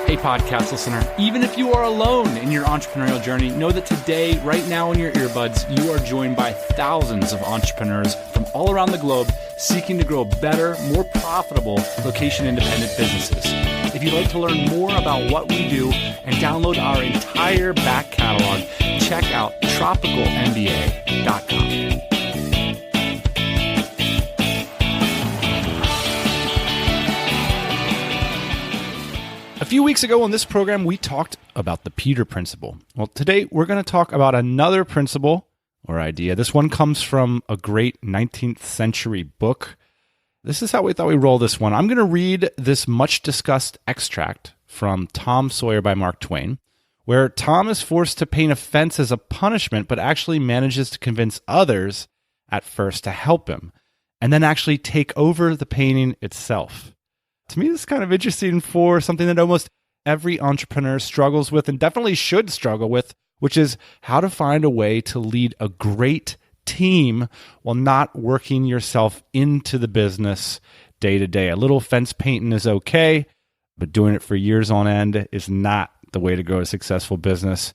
Hey, podcast listener, even if you are alone in your entrepreneurial journey, know that today, right now in your earbuds, you are joined by thousands of entrepreneurs from all around the globe seeking to grow better, more profitable, location-independent businesses. If you'd like to learn more about what we do and download our entire back catalog, check out tropicalmba.com. A few weeks ago on this program, we talked about the Peter Principle. Well, today we're going to talk about another principle or idea. This one comes from a great 19th century book. This is how we thought we'd roll this one. I'm going to read this much discussed extract from Tom Sawyer by Mark Twain, where Tom is forced to paint a fence as a punishment, but actually manages to convince others at first to help him, and then actually take over the painting itself. To me, this is kind of interesting for something that almost every entrepreneur struggles with and definitely should struggle with, which is how to find a way to lead a great team while not working yourself into the business day to day. A little fence painting is okay, but doing it for years on end is not the way to grow a successful business.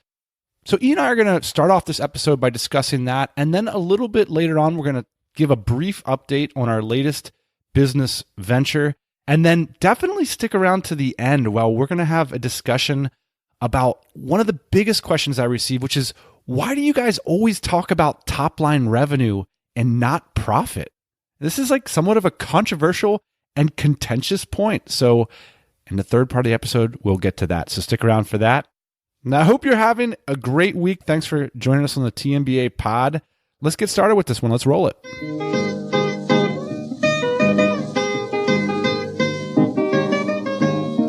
So Ian and I are going to start off this episode by discussing that. And then a little bit later on, we're going to give a brief update on our latest business venture. And then definitely stick around to the end while we're going to have a discussion about one of the biggest questions I receive, which is, why do you guys always talk about top-line revenue and not profit? This is like somewhat of a controversial and contentious point. So in the third part of the episode, we'll get to that. So stick around for that. Now, I hope you're having a great week. Thanks for joining us on the TMBA pod. Let's get started with this one. Let's roll it.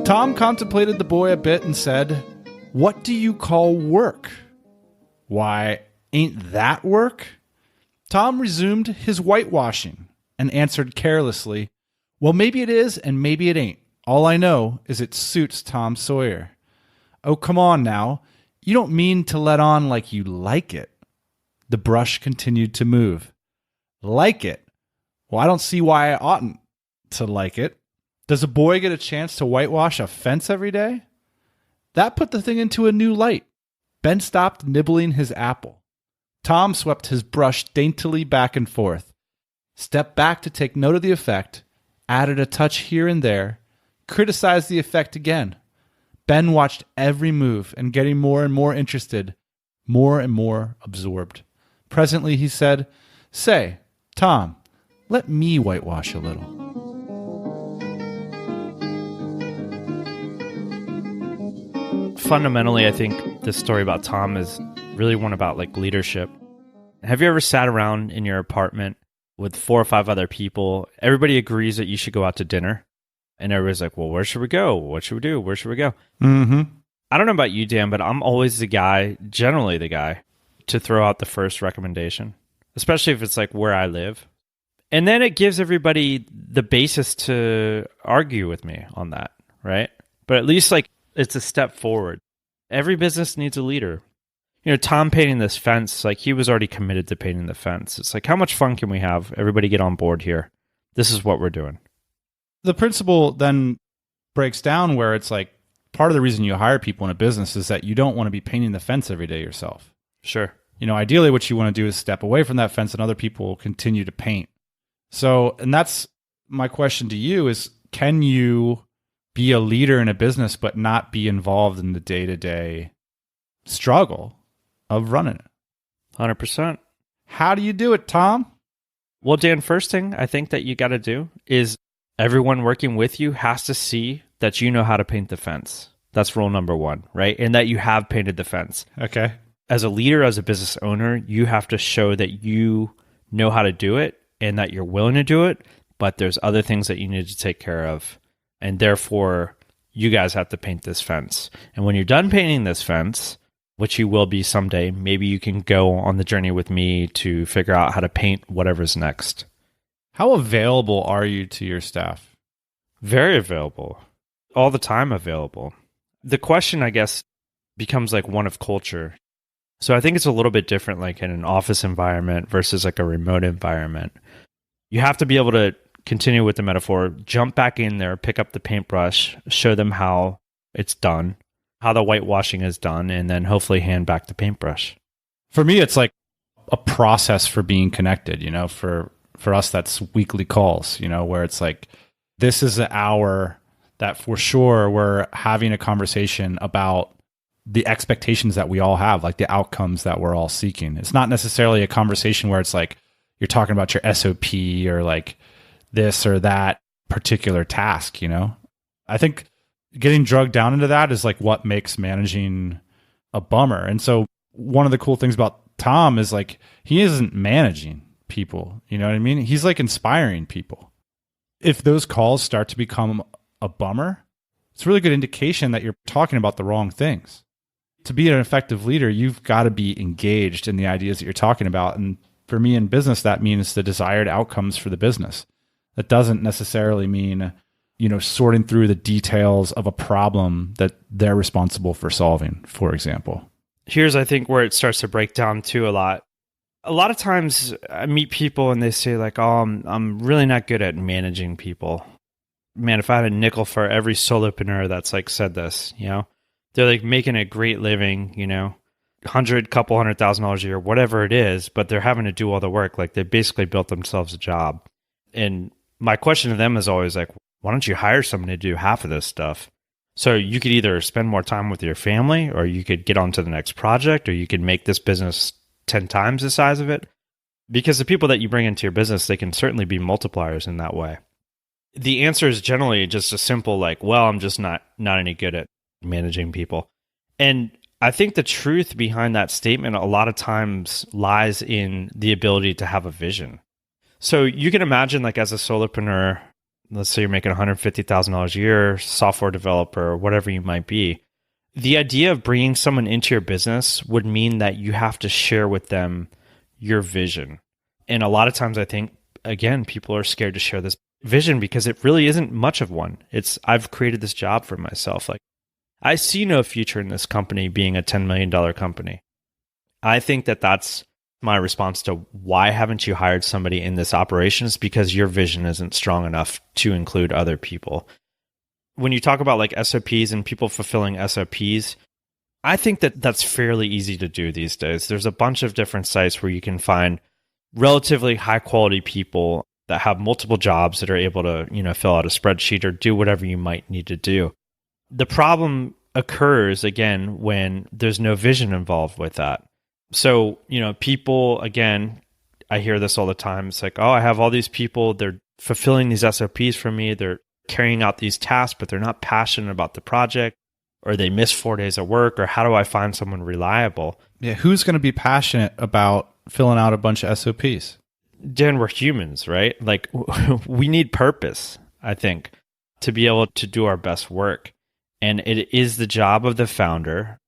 Tom contemplated the boy a bit and said, "What do you call work?" "Why, ain't that work?" Tom resumed his whitewashing and answered carelessly, "Well, maybe it is and maybe it ain't. All I know is it suits Tom Sawyer." "Oh, come on now. You don't mean to let on like you like it." The brush continued to move. "Like it? Well, I don't see why I oughtn't to like it. Does a boy get a chance to whitewash a fence every day?" That put the thing into a new light. Ben stopped nibbling his apple. Tom swept his brush daintily back and forth, stepped back to take note of the effect, added a touch here and there, criticized the effect again. Ben watched every move and getting more and more interested, more and more absorbed. Presently he said, "Say, Tom, let me whitewash a little." Fundamentally, I think this story about Tom is really one about like leadership. Have you ever sat around in your apartment with 4 or 5 other people? Everybody agrees that you should go out to dinner. And everybody's like, well, where should we go? What should we do? Where should we go? Mm-hmm. I don't know about you, Dan, but I'm always the guy, generally the guy, to throw out the first recommendation, especially if it's like where I live. And then it gives everybody the basis to argue with me on that, right? But at least like it's a step forward. Every business needs a leader. You know, Tom painting this fence, like he was already committed to painting the fence. It's like, how much fun can we have? Everybody get on board here. This is what we're doing. The principle then breaks down where it's like part of the reason you hire people in a business is that you don't want to be painting the fence every day yourself. Sure. You know, ideally what you want to do is step away from that fence and other people will continue to paint. So, and that's my question to you is, can you be a leader in a business but not be involved in the day-to-day struggle of running it? 100%. How do you do it, Tom? Well, Dan, first thing I think that you got to do is everyone working with you has to see that you know how to paint the fence. That's rule number 1, right? And that you have painted the fence. Okay. As a leader, as a business owner, you have to show that you know how to do it and that you're willing to do it, but there's other things that you need to take care of. And therefore, you guys have to paint this fence. And when you're done painting this fence, which you will be someday, maybe you can go on the journey with me to figure out how to paint whatever's next. How available are you to your staff? Very available. All the time available. The question, I guess, becomes like one of culture. So I think it's a little bit different like in an office environment versus like a remote environment. You have to be able to continue with the metaphor, jump back in there, pick up the paintbrush, show them how it's done, how the whitewashing is done, and then hopefully hand back the paintbrush. For me, it's like a process for being connected, for us, that's weekly calls, where it's like, this is an hour that for sure we're having a conversation about the expectations that we all have, like the outcomes that we're all seeking. It's not necessarily a conversation where it's like you're talking about your SOP or like this or that particular task, I think getting drugged down into that is like what makes managing a bummer. And so one of the cool things about Tom is like, he isn't managing people, you know what I mean? He's like inspiring people. If those calls start to become a bummer, it's a really good indication that you're talking about the wrong things. To be an effective leader, you've got to be engaged in the ideas that you're talking about. And for me in business, that means the desired outcomes for the business. That doesn't necessarily mean, sorting through the details of a problem that they're responsible for solving, for example. Here's, I think, where it starts to break down too a lot. A lot of times I meet people and they say like, oh, I'm really not good at managing people. Man, if I had a nickel for every solopreneur that's like said this, they're like making a great living, couple $100,000 a year, whatever it is, but they're having to do all the work. Like they basically built themselves a job. And my question to them is always like, why don't you hire someone to do half of this stuff? So you could either spend more time with your family, or you could get on to the next project, or you could make this business 10 times the size of it. Because the people that you bring into your business, they can certainly be multipliers in that way. The answer is generally just a simple like, well, I'm just not any good at managing people. And I think the truth behind that statement a lot of times lies in the ability to have a vision. So you can imagine like as a solopreneur, let's say you're making $150,000 a year, software developer, or whatever you might be. The idea of bringing someone into your business would mean that you have to share with them your vision. And a lot of times I think, again, people are scared to share this vision because it really isn't much of one. It's, I've created this job for myself. Like, I see no future in this company being a $10 million company. I think that that's my response to why haven't you hired somebody in this operation is because your vision isn't strong enough to include other people. When you talk about like SOPs and people fulfilling SOPs, I think that that's fairly easy to do these days. There's a bunch of different sites where you can find relatively high quality people that have multiple jobs that are able to, fill out a spreadsheet or do whatever you might need to do. The problem occurs again when there's no vision involved with that. So, people, again, I hear this all the time. It's like, oh, I have all these people, they're fulfilling these SOPs for me. They're carrying out these tasks, but they're not passionate about the project, or they miss 4 days of work, or how do I find someone reliable? Yeah, who's going to be passionate about filling out a bunch of SOPs? Dan, we're humans, right? Like we need purpose, I think, to be able to do our best work. And it is the job of the founder,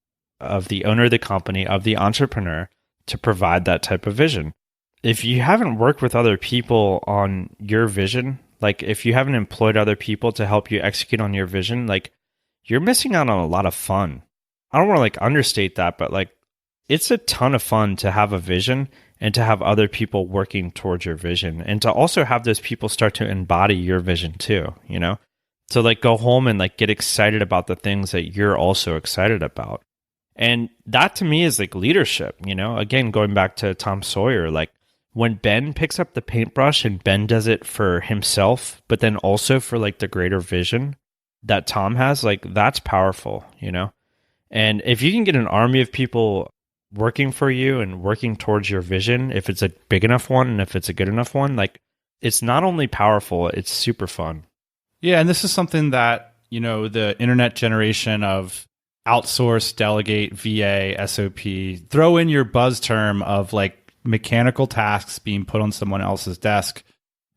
of the owner of the company, of the entrepreneur to provide that type of vision. If you haven't worked with other people on your vision, like if you haven't employed other people to help you execute on your vision, like you're missing out on a lot of fun. I don't want to like understate that, but like it's a ton of fun to have a vision and to have other people working towards your vision, and to also have those people start to embody your vision too, to like go home and like get excited about the things that you're also excited about. And that to me is like leadership, again, going back to Tom Sawyer, like when Ben picks up the paintbrush and Ben does it for himself, but then also for like the greater vision that Tom has, like that's powerful, And if you can get an army of people working for you and working towards your vision, if it's a big enough one and if it's a good enough one, like it's not only powerful, it's super fun. Yeah, and this is something that, the internet generation of outsource, delegate, VA, SOP, throw in your buzz term of like mechanical tasks being put on someone else's desk.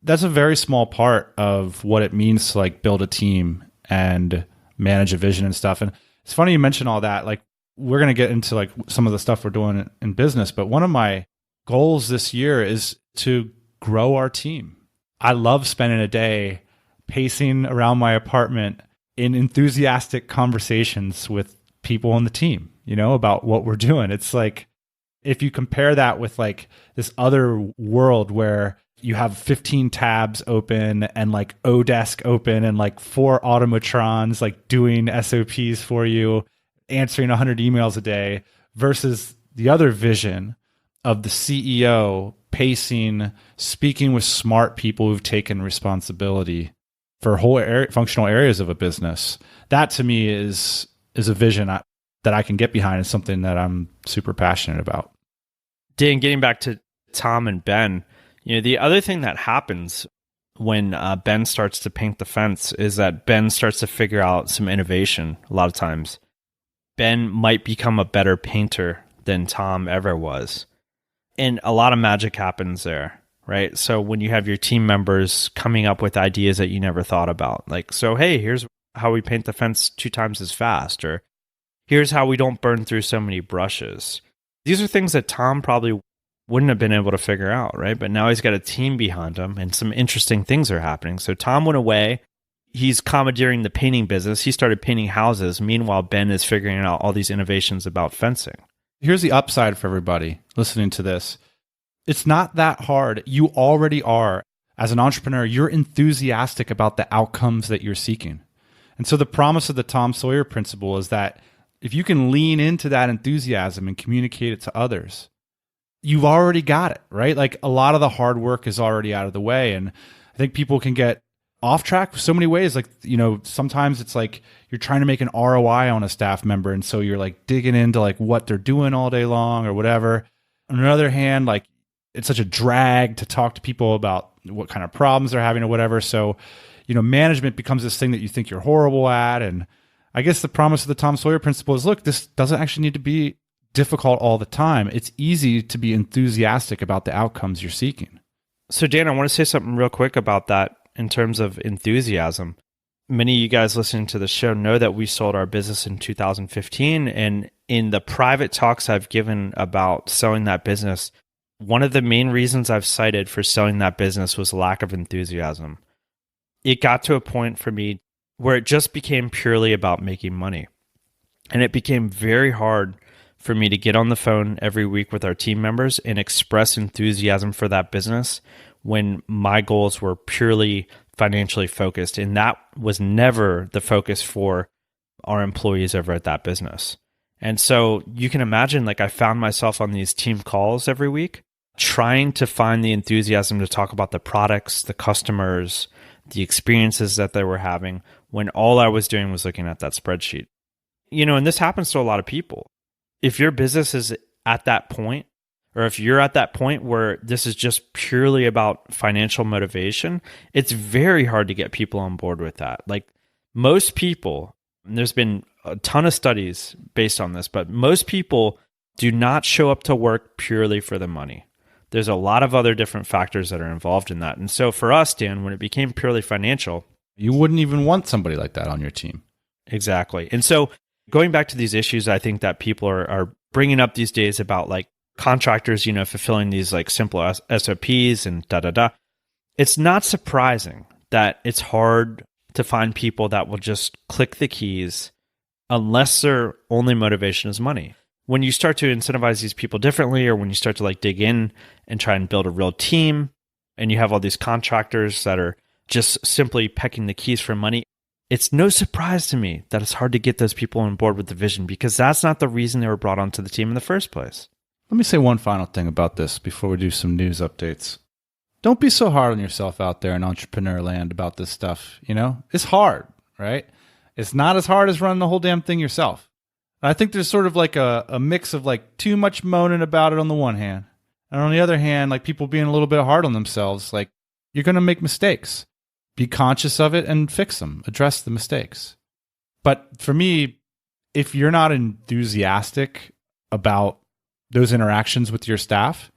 That's a very small part of what it means to like build a team and manage a vision and stuff. And it's funny you mention all that. Like we're going to get into like some of the stuff we're doing in business, but one of my goals this year is to grow our team. I love spending a day pacing around my apartment in enthusiastic conversations with people on the team, about what we're doing. It's like, if you compare that with like this other world where you have 15 tabs open and like Odesk open and like 4 automatrons like doing SOPs for you, answering 100 emails a day, versus the other vision of the CEO pacing, speaking with smart people who've taken responsibility for whole functional areas of a business. That to me is a vision that I can get behind, and something that I'm super passionate about. Dan, getting back to Tom and Ben, the other thing that happens when Ben starts to paint the fence is that Ben starts to figure out some innovation. A lot of times, Ben might become a better painter than Tom ever was. And a lot of magic happens there, right? So when you have your team members coming up with ideas that you never thought about, like, so, hey, here's how we paint the fence 2 times as fast, or here's how we don't burn through so many brushes. These are things that Tom probably wouldn't have been able to figure out, right? But now he's got a team behind him and some interesting things are happening. So Tom went away. He's commandeering the painting business. He started painting houses. Meanwhile, Ben is figuring out all these innovations about fencing. Here's the upside for everybody listening to this. It's not that hard. You already are. As an entrepreneur, you're enthusiastic about the outcomes that you're seeking. And so the promise of the Tom Sawyer principle is that if you can lean into that enthusiasm and communicate it to others, you've already got it, right? Like a lot of the hard work is already out of the way. And I think people can get off track so many ways. Like, sometimes it's like you're trying to make an ROI on a staff member. And so you're like digging into like what they're doing all day long or whatever. On the other hand, like it's such a drag to talk to people about what kind of problems they're having or whatever. So, management becomes this thing that you think you're horrible at. And I guess the promise of the Tom Sawyer principle is, look, this doesn't actually need to be difficult all the time. It's easy to be enthusiastic about the outcomes you're seeking. So Dan, I want to say something real quick about that in terms of enthusiasm. Many of you guys listening to the show know that we sold our business in 2015. And in the private talks I've given about selling that business, one of the main reasons I've cited for selling that business was lack of enthusiasm. It got to a point for me where it just became purely about making money. And it became very hard for me to get on the phone every week with our team members and express enthusiasm for that business when my goals were purely financially focused. And that was never the focus for our employees over at that business. And so you can imagine, like, I found myself on these team calls every week, trying to find the enthusiasm to talk about the products, the customers, the experiences that they were having, when all I was doing was looking at that spreadsheet. And this happens to a lot of people. If your business is at that point, or if you're at that point where this is just purely about financial motivation, it's very hard to get people on board with that. Like most people, and there's been a ton of studies based on this, but most people do not show up to work purely for the money. There's a lot of other different factors that are involved in that. And so for us, Dan, when it became purely financial, you wouldn't even want somebody like that on your team. Exactly. And so going back to these issues, I think that people are bringing up these days about like contractors, fulfilling these like simple SOPs and It's not surprising that it's hard to find people that will just click the keys unless their only motivation is money. When you start to incentivize these people differently, or when you start to like dig in and try and build a real team, and you have all these contractors that are just simply pecking the keys for money, it's no surprise to me that it's hard to get those people on board with the vision, because that's not the reason they were brought onto the team in the first place. Let me say one final thing about this before we do some news updates. Don't be so hard on yourself out there in entrepreneur land about this stuff. It's hard, right? It's not as hard as running the whole damn thing yourself. I think there's sort of like a mix of like too much moaning about it on the one hand, and on the other hand, like people being a little bit hard on themselves. Like, you're going to make mistakes. Be conscious of it and fix them. Address the mistakes. But for me, if you're not enthusiastic about those interactions with your staff,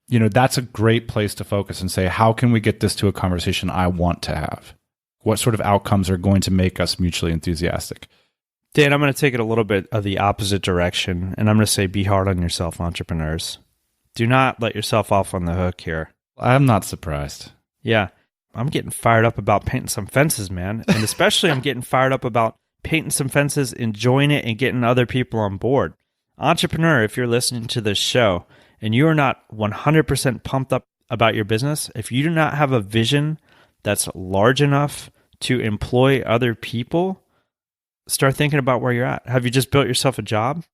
that's a great place to focus and say, how can we get this to a conversation I want to have? What sort of outcomes are going to make us mutually enthusiastic? Dan, I'm going to take it a little bit of the opposite direction, and I'm going to say be hard on yourself, entrepreneurs. Do not let yourself off on the hook here. I'm not surprised. Yeah, I'm getting fired up about painting some fences, man. And especially I'm getting fired up about painting some fences, enjoying it, and getting other people on board. Entrepreneur, if you're listening to this show and you are not 100% pumped up about your business, if you do not have a vision that's large enough to employ other people, start thinking about where you're at. Have you just built yourself a job?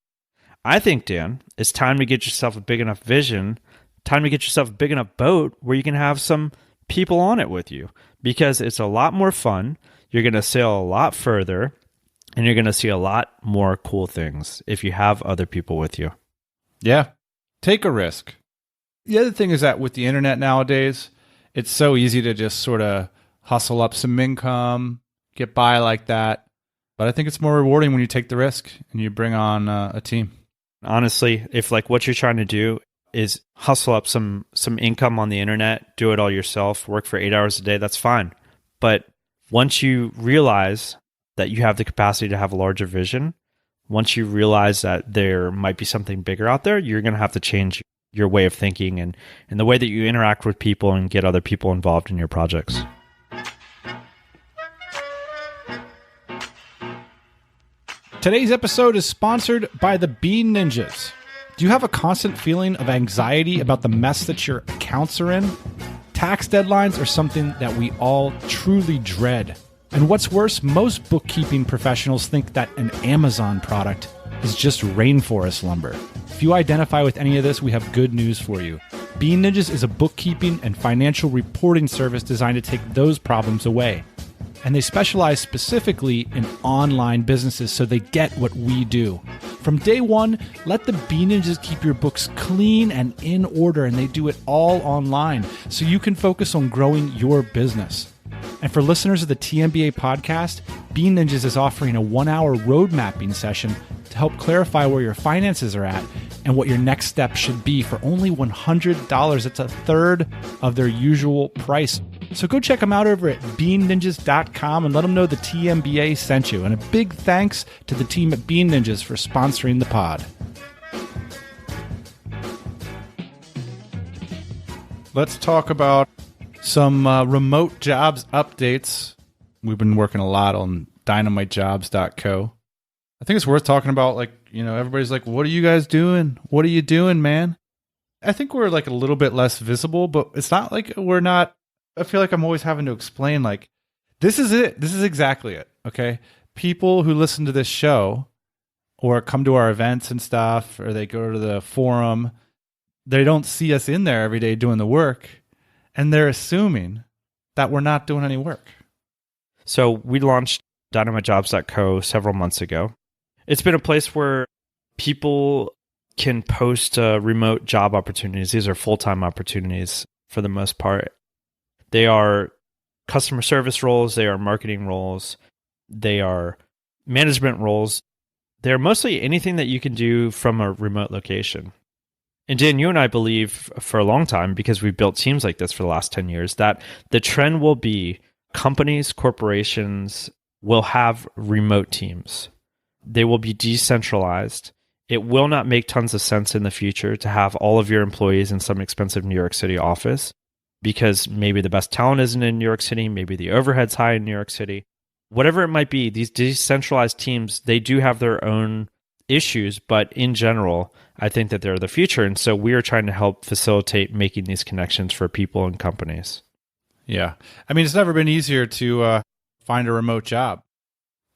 I think, Dan, it's time to get yourself a big enough vision, time to get yourself a big enough boat where you can have some people on it with you, because it's a lot more fun. You're going to sail a lot further, and you're going to see a lot more cool things if you have other people with you. Yeah. Take a risk. The other thing is that with the internet nowadays, it's so easy to just sort of hustle up some income, get by like that. But I think it's more rewarding when you take the risk and you bring on a team. Honestly, if like what you're trying to do is hustle up some income on the internet, do it all yourself, work for 8 hours a day, that's fine. But once you realize that you have the capacity to have a larger vision, once you realize that there might be something bigger out there, you're going to have to change your way of thinking and the way that you interact with people and get other people involved in your projects. Today's episode is sponsored by the Bean Ninjas. Do you have a constant feeling of anxiety about the mess that your accounts are in? Tax deadlines are something that we all truly dread. And what's worse, most bookkeeping professionals think that an Amazon product is just rainforest lumber. If you identify with any of this, we have good news for you. Bean Ninjas is a bookkeeping and financial reporting service designed to take those problems away. And they specialize specifically in online businesses, so they get what we do. From day one, let the Bean Ninjas keep your books clean and in order, and they do it all online, so you can focus on growing your business. And for listeners of the TMBA podcast, Bean Ninjas is offering a 1-hour road mapping session to help clarify where your finances are at and what your next step should be for only $100. It's a third of their usual price. So go check them out over at beanninjas.com and let them know the TMBA sent you. And a big thanks to the team at Bean Ninjas for sponsoring the pod. Let's talk about some remote jobs updates. We've been working a lot on dynamitejobs.co. I think it's worth talking about, like, you know, everybody's like, what are you guys doing? What are you doing, man? I think we're like a little bit less visible, but it's not like we're not. I feel like I'm always having to explain, like, this is it. This is exactly it. Okay. People who listen to this show or come to our events and stuff, or they go to the forum, they don't see us in there every day doing the work. And they're assuming that we're not doing any work. So we launched dynamitejobs.co several months ago. It's been a place where people can post remote job opportunities. These are full-time opportunities for the most part. They are customer service roles. They are marketing roles. They are management roles. They're mostly anything that you can do from a remote location. And Dan, you and I believe for a long time, because we've built teams like this for the last 10 years, that the trend will be companies, corporations will have remote teams. They will be decentralized. It will not make tons of sense in the future to have all of your employees in some expensive New York City office, because maybe the best talent isn't in New York City, maybe the overhead's high in New York City. Whatever it might be, these decentralized teams, they do have their own issues, but in general, I think that they're the future. And so we are trying to help facilitate making these connections for people and companies. Yeah. I mean, it's never been easier to find a remote job.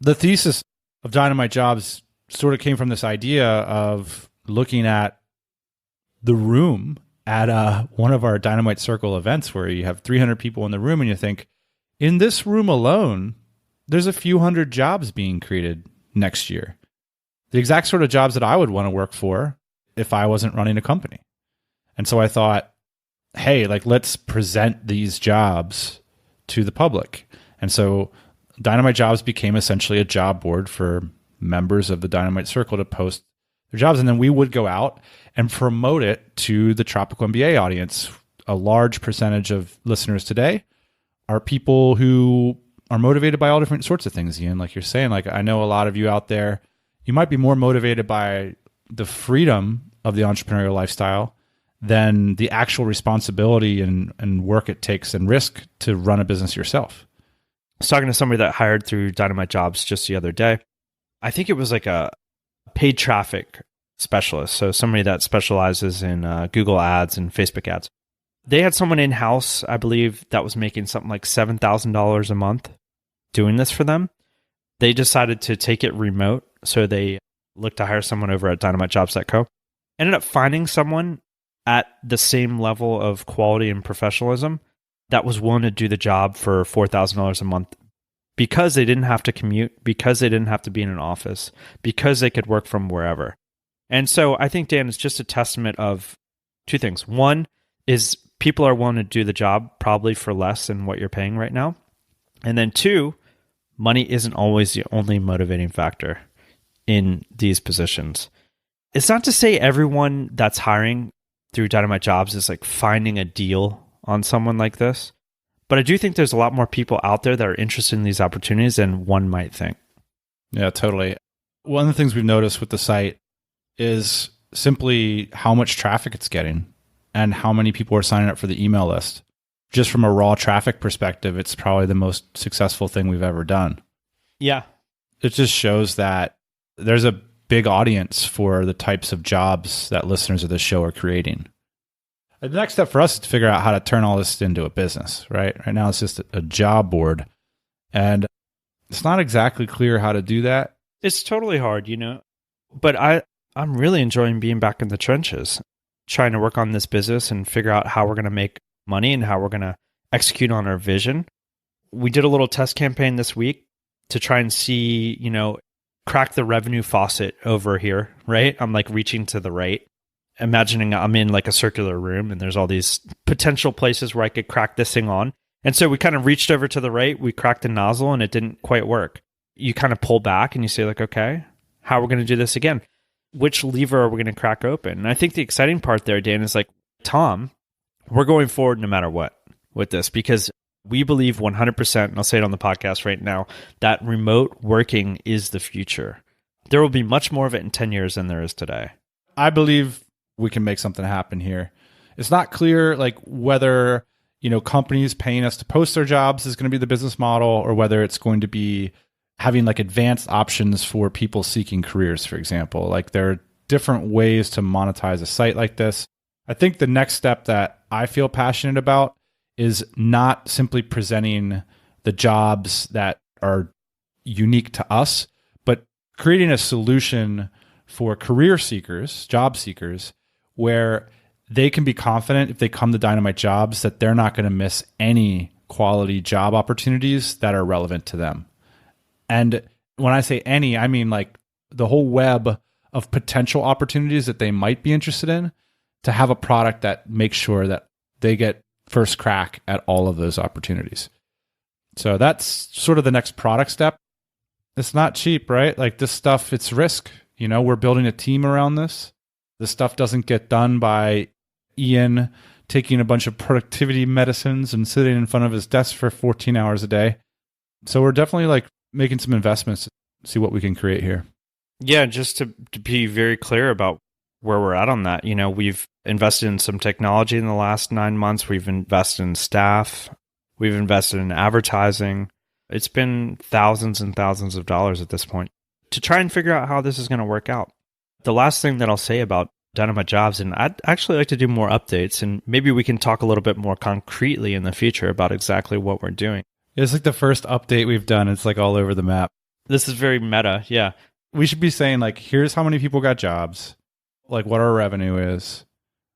The thesis of Dynamite Jobs sort of came from this idea of looking at the room at one of our Dynamite Circle events where you have 300 people in the room and you think, in this room alone, there's a few hundred jobs being created next year. The exact sort of jobs that I would want to work for if I wasn't running a company. And so I thought, hey, like, let's present these jobs to the public. And so Dynamite Jobs became essentially a job board for members of the Dynamite Circle to post their jobs. And then we would go out and promote it to the Tropical MBA audience. A large percentage of listeners today are people who are motivated by all different sorts of things, Ian. Like you're saying, like, I know a lot of you out there, you might be more motivated by the freedom of the entrepreneurial lifestyle than the actual responsibility and work it takes and risk to run a business yourself. I was talking to somebody that hired through Dynamite Jobs just the other day. I think it was like a paid traffic specialist. So somebody that specializes in Google ads and Facebook ads. They had someone in-house, I believe, that was making something like $7,000 a month doing this for them. They decided to take it remote, so they looked to hire someone over at dynamitejobs.co. Ended up finding someone at the same level of quality and professionalism that was willing to do the job for $4,000 a month because they didn't have to commute, because they didn't have to be in an office, because they could work from wherever. And so I think, Dan, it's just a testament of two things. One is people are willing to do the job probably for less than what you're paying right now. And then two, money isn't always the only motivating factor in these positions. It's not to say everyone that's hiring through Dynamite Jobs is like finding a deal on someone like this, but I do think there's a lot more people out there that are interested in these opportunities than one might think. Yeah, totally. One of the things we've noticed with the site is simply how much traffic it's getting and how many people are signing up for the email list. Just from a raw traffic perspective, it's probably the most successful thing we've ever done. Yeah. It just shows that there's a big audience for the types of jobs that listeners of this show are creating. The next step for us is to figure out how to turn all this into a business, right? Right now, it's just a job board. And it's not exactly clear how to do that. It's totally hard, but I'm really enjoying being back in the trenches, trying to work on this business and figure out how we're going to make money and how we're going to execute on our vision. We did a little test campaign this week to try and see, crack the revenue faucet over here, right? I'm like reaching to the right, imagining I'm in like a circular room and there's all these potential places where I could crack this thing on. And so we kind of reached over to the right, we cracked the nozzle and it didn't quite work. You kind of pull back and you say like, okay, how are we going to do this again? Which lever are we going to crack open? And I think the exciting part there, Dan, is like, Tom, we're going forward no matter what with this because we believe 100%, and I'll say it on the podcast right now, that remote working is the future. There will be much more of it in 10 years than there is today. I believe we can make something happen here. It's not clear like whether, companies paying us to post their jobs is going to be the business model or whether it's going to be having like advanced options for people seeking careers, for example. Like there are different ways to monetize a site like this. I think the next step that I feel passionate about is not simply presenting the jobs that are unique to us, but creating a solution for career seekers, job seekers, where they can be confident if they come to Dynamite Jobs that they're not going to miss any quality job opportunities that are relevant to them. And when I say any, I mean like the whole web of potential opportunities that they might be interested in, to have a product that makes sure that they get first crack at all of those opportunities. So that's sort of the next product step. It's not cheap, right? Like this stuff, it's risk. We're building a team around this. This stuff doesn't get done by Ian taking a bunch of productivity medicines and sitting in front of his desk for 14 hours a day. So we're definitely like making some investments to see what we can create here. Yeah, just to be very clear about where we're at on that. We've invested in some technology in the last 9 months. We've invested in staff. We've invested in advertising. It's been thousands and thousands of dollars at this point to try and figure out how this is going to work out. The last thing that I'll say about Dynamite Jobs, and I'd actually like to do more updates, and maybe we can talk a little bit more concretely in the future about exactly what we're doing. It's like the first update we've done. It's like all over the map. This is very meta, yeah. We should be saying like, here's how many people got jobs, like what our revenue is.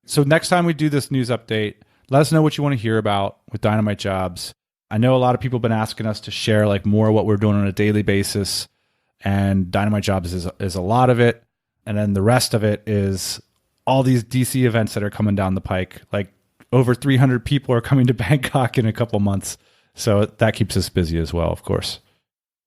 So next time we do this news update, let us know what you want to hear about with Dynamite Jobs. I know a lot of people have been asking us to share like more what we're doing on a daily basis, and Dynamite Jobs is a lot of it. And then the rest of it is all these DC events that are coming down the pike. Like over 300 people are coming to Bangkok in a couple months. So that keeps us busy as well, of course.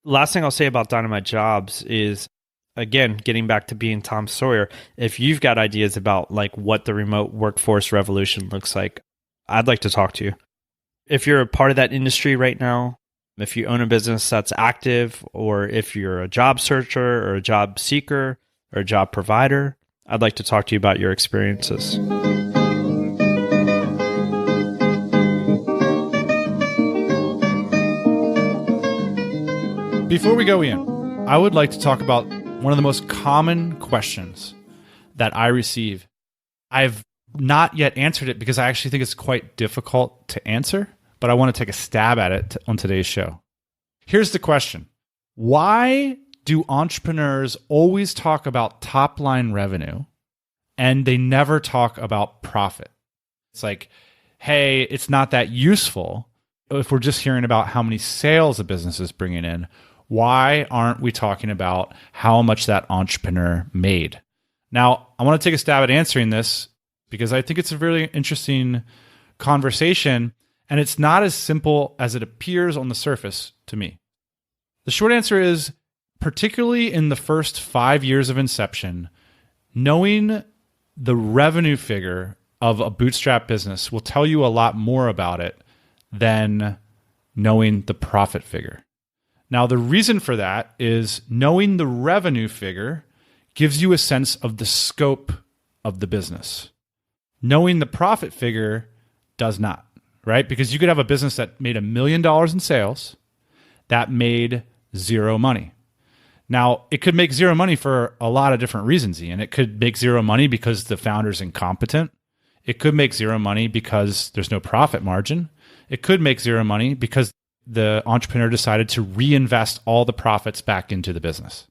Last thing I'll say about Dynamite Jobs is, again, getting back to being Tom Sawyer, if you've got ideas about like what the remote workforce revolution looks like, I'd like to talk to you. If you're a part of that industry right now, if you own a business that's active, or if you're a job searcher or a job seeker or a job provider, I'd like to talk to you about your experiences. Before we go in, I would like to talk about one of the most common questions that I receive. I've not yet answered it because I actually think it's quite difficult to answer, but I want to take a stab at it on today's show. Here's the question. Why do entrepreneurs always talk about top-line revenue and they never talk about profit? It's like, hey, it's not that useful if we're just hearing about how many sales a business is bringing in. Why aren't we talking about how much that entrepreneur made? Now, I want to take a stab at answering this because I think it's a really interesting conversation, and it's not as simple as it appears on the surface to me. The short answer is, particularly in the first 5 years of inception, knowing the revenue figure of a bootstrap business will tell you a lot more about it than knowing the profit figure. Now, the reason for that is knowing the revenue figure gives you a sense of the scope of the business. Knowing the profit figure does not, right? Because you could have a business that made $1 million in sales that made zero money. Now, it could make zero money for a lot of different reasons, Ian. It could make zero money because the founder's incompetent. It could make zero money because there's no profit margin. It could make zero money because the entrepreneur decided to reinvest all the profits back into the business.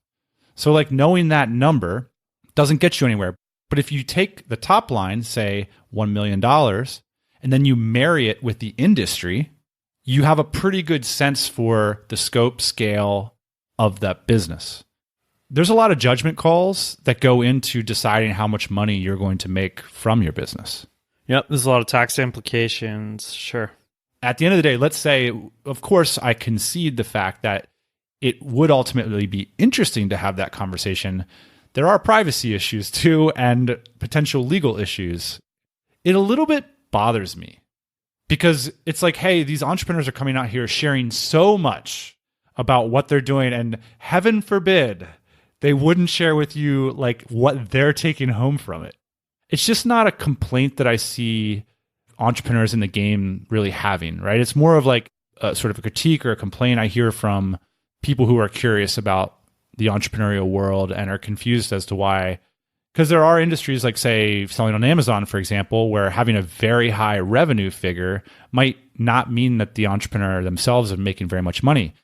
So like knowing that number doesn't get you anywhere. But if you take the top line, say $1 million, and then you marry it with the industry, you have a pretty good sense for the scope, scale of that business. There's a lot of judgment calls that go into deciding how much money you're going to make from your business. Yep, there's a lot of tax implications, sure. At the end of the day, let's say, of course, I concede the fact that it would ultimately be interesting to have that conversation. There are privacy issues too, and potential legal issues. It a little bit bothers me because it's like, hey, these entrepreneurs are coming out here sharing so much about what they're doing, and heaven forbid they wouldn't share with you like what they're taking home from it. It's just not a complaint that I see entrepreneurs in the game really having, right? It's more of like a sort of a critique or a complaint I hear from people who are curious about the entrepreneurial world and are confused as to why. Because there are industries like, say, selling on Amazon, for example, where having a very high revenue figure might not mean that the entrepreneur themselves are making very much money.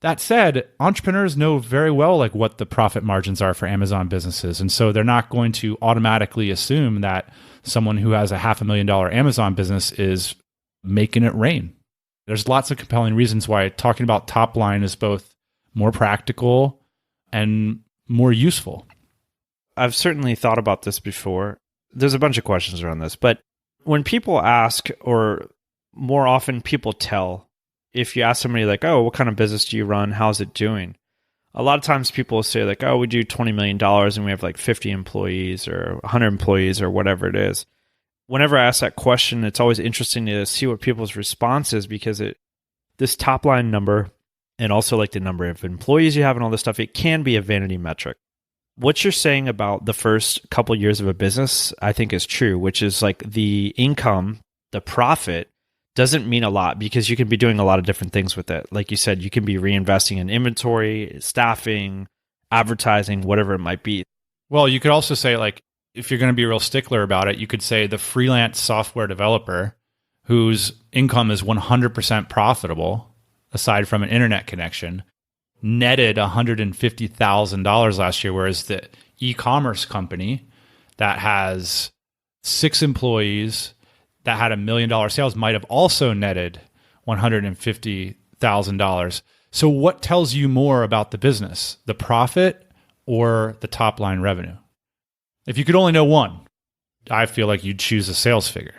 That said, entrepreneurs know very well like what the profit margins are for Amazon businesses. And so they're not going to automatically assume that someone who has a $500,000 Amazon business is making it rain. There's lots of compelling reasons why talking about top line is both more practical and more useful. I've certainly thought about this before. There's a bunch of questions around this, but when people ask, or more often people tell, if you ask somebody like, oh, what kind of business do you run? How's it doing? A lot of times people will say like, oh, we do $20 million and we have like 50 employees or 100 employees or whatever it is. Whenever I ask that question, it's always interesting to see what people's response is, because this top line number and also like the number of employees you have and all this stuff, it can be a vanity metric. What you're saying about the first couple years of a business, I think is true, which is like the income, the profit doesn't mean a lot because you can be doing a lot of different things with it. Like you said, you can be reinvesting in inventory, staffing, advertising, whatever it might be. Well, you could also say, like, if you're going to be a real stickler about it, you could say the freelance software developer whose income is 100% profitable, aside from an internet connection, netted $150,000 last year, whereas the e-commerce company that has 6 employees that had $1 million sales might have also netted $150,000. So what tells you more about the business, the profit or the top line revenue? If you could only know one, I feel like you'd choose a sales figure.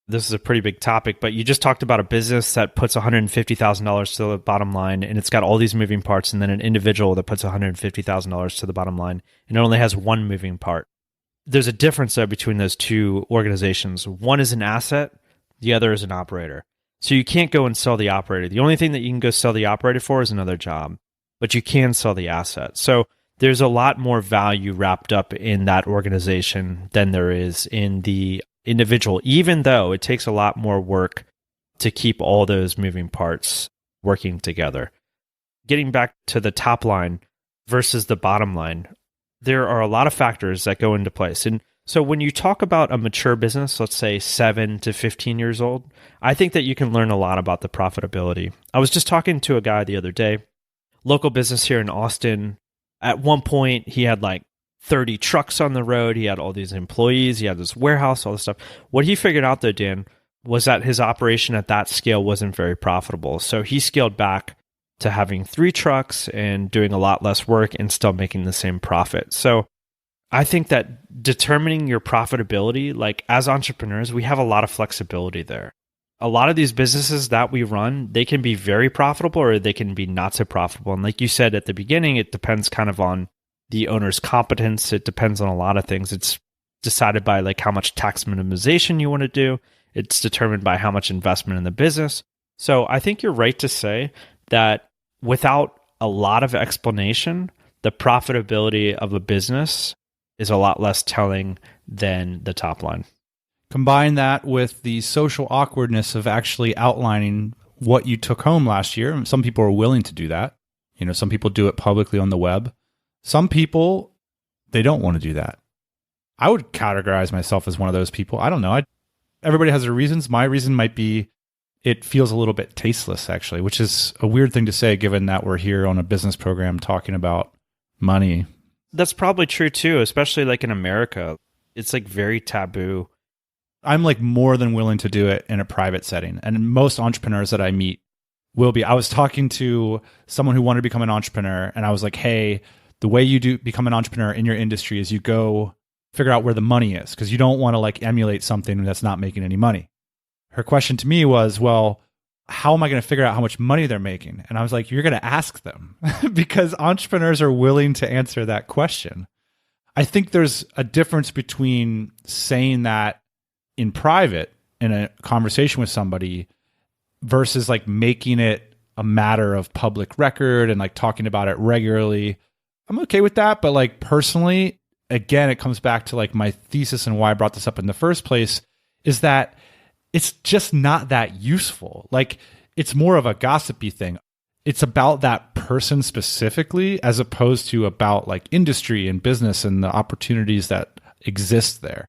This is a pretty big topic, but you just talked about a business that puts $150,000 to the bottom line, and it's got all these moving parts, and then an individual that puts $150,000 to the bottom line, and it only has one moving part. There's a difference there between those two organizations. One is an asset, the other is an operator. So you can't go and sell the operator. The only thing that you can go sell the operator for is another job, but you can sell the asset. So there's a lot more value wrapped up in that organization than there is in the individual, even though it takes a lot more work to keep all those moving parts working together. Getting back to the top line versus the bottom line, there are a lot of factors that go into place. And So when you talk about a mature business, let's say 7 to 15 years old, I think that you can learn a lot about the profitability. I was just talking to a guy the other day, local business here in Austin. At one point, he had like 30 trucks on the road. He had all these employees. He had this warehouse, all this stuff. What he figured out though, Dan, was that his operation at that scale wasn't very profitable. So he scaled back to having 3 trucks and doing a lot less work and still making the same profit. So I think that determining your profitability, like as entrepreneurs, we have a lot of flexibility there. A lot of these businesses that we run, they can be very profitable or they can be not so profitable. And like you said at the beginning, it depends kind of on the owner's competence. It depends on a lot of things. It's decided by like how much tax minimization you want to do. It's determined by how much investment in the business. So I think you're right to say that without a lot of explanation, the profitability of a business is a lot less telling than the top line. Combine that with the social awkwardness of actually outlining what you took home last year. Some people are willing to do that. Some people do it publicly on the web. Some people, they don't want to do that. I would categorize myself as one of those people. I don't know. Everybody has their reasons. My reason might be it feels a little bit tasteless, actually, which is a weird thing to say given that we're here on a business program talking about money. That's probably true too, especially like in America. It's like very taboo. I'm like more than willing to do it in a private setting. And most entrepreneurs that I meet will be. I was talking to someone who wanted to become an entrepreneur, and I was like, hey, the way you do become an entrepreneur in your industry is you go figure out where the money is, because you don't want to like emulate something that's not making any money. Her question to me was, well, how am I going to figure out how much money they're making? And I was like, you're going to ask them because entrepreneurs are willing to answer that question. I think there's a difference between saying that in private in a conversation with somebody versus like making it a matter of public record and like talking about it regularly. I'm okay with that. But like personally, again, it comes back to like my thesis and why I brought this up in the first place is that it's just not that useful. Like it's more of a gossipy thing. It's about that person specifically as opposed to about like industry and business and the opportunities that exist there.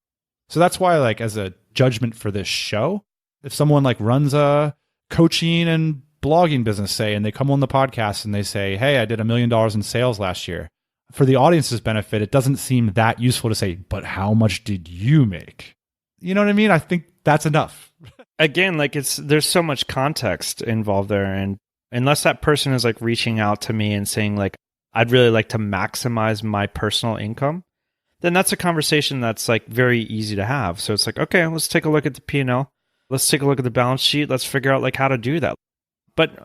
So that's why like as a judgment for this show, if someone like runs a coaching and blogging business, say, and they come on the podcast and they say, hey, I did $1 million in sales last year. For the audience's benefit, it doesn't seem that useful to say, but how much did you make? You know what I mean? I think that's enough. Again, like there's so much context involved there. And unless that person is like reaching out to me and saying like, I'd really like to maximize my personal income, then that's a conversation that's like very easy to have. So it's like, okay, let's take a look at the P&L. Let's take a look at the balance sheet. Let's figure out like how to do that. But,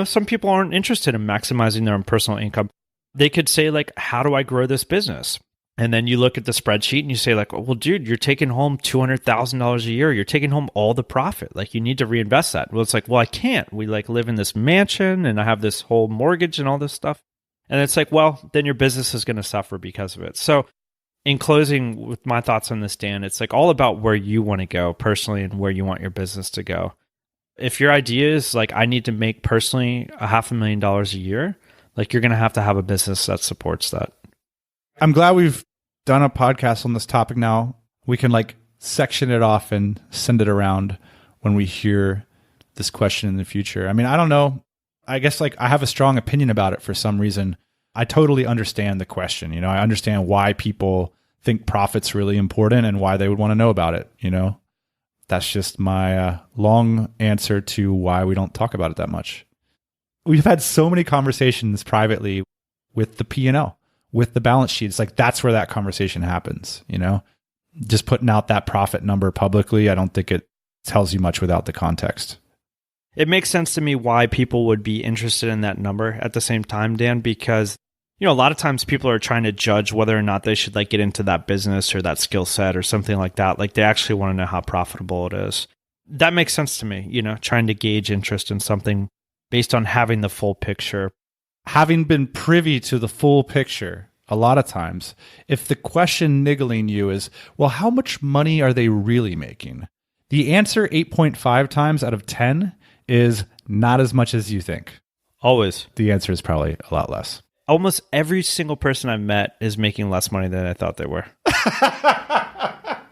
some people aren't interested in maximizing their own personal income. They could say like, how do I grow this business? And then you look at the spreadsheet and you say like, well, dude, you're taking home $200,000 a year. You're taking home all the profit. Like you need to reinvest that. Well, it's like, well, I can't. We like live in this mansion and I have this whole mortgage and all this stuff. And it's like, well, then your business is going to suffer because of it. So in closing with my thoughts on this, Dan, it's like all about where you want to go personally and where you want your business to go. If your idea is like, I need to make personally $500,000 a year, like you're going to have a business that supports that. I'm glad we've done a podcast on this topic now. We can like section it off and send it around when we hear this question in the future. I mean, I don't know. I guess like I have a strong opinion about it for some reason. I totally understand the question. I understand why people think profit's really important and why they would want to know about it. That's just my long answer to why we don't talk about it that much. We've had so many conversations privately with the P&L, with the balance sheet. It's like, that's where that conversation happens. Just putting out that profit number publicly, I don't think it tells you much without the context. It makes sense to me why people would be interested in that number at the same time, Dan, because a lot of times people are trying to judge whether or not they should like get into that business or that skill set or something like that. Like they actually want to know how profitable it is. That makes sense to me, trying to gauge interest in something based on having the full picture. Having been privy to the full picture, a lot of times, if the question niggling you is, well, how much money are they really making? The answer 8.5 times out of 10 is not as much as you think. Always. The answer is probably a lot less. Almost every single person I've met is making less money than I thought they were.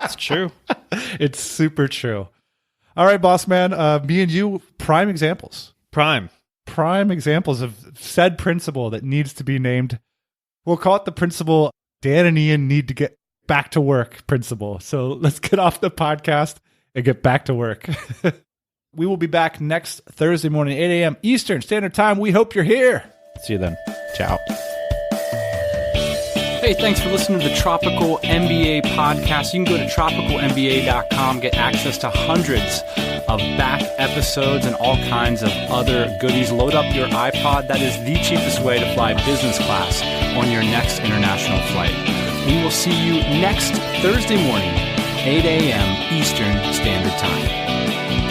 It's true. It's super true. All right, boss man. Me and you, prime examples of said principle that needs to be named. We'll call it the principle Dan and Ian need to get back to work principle. So let's get off the podcast and get back to work. We will be back next Thursday morning, 8 a.m. Eastern Standard Time. We hope you're here. See you then. Ciao. Hey, thanks for listening to the Tropical MBA podcast. You can go to tropicalmba.com, get access to hundreds of back episodes and all kinds of other goodies. Load up your iPod. That is the cheapest way to fly business class on your next international flight. We will see you next Thursday morning, 8 a.m. Eastern Standard Time.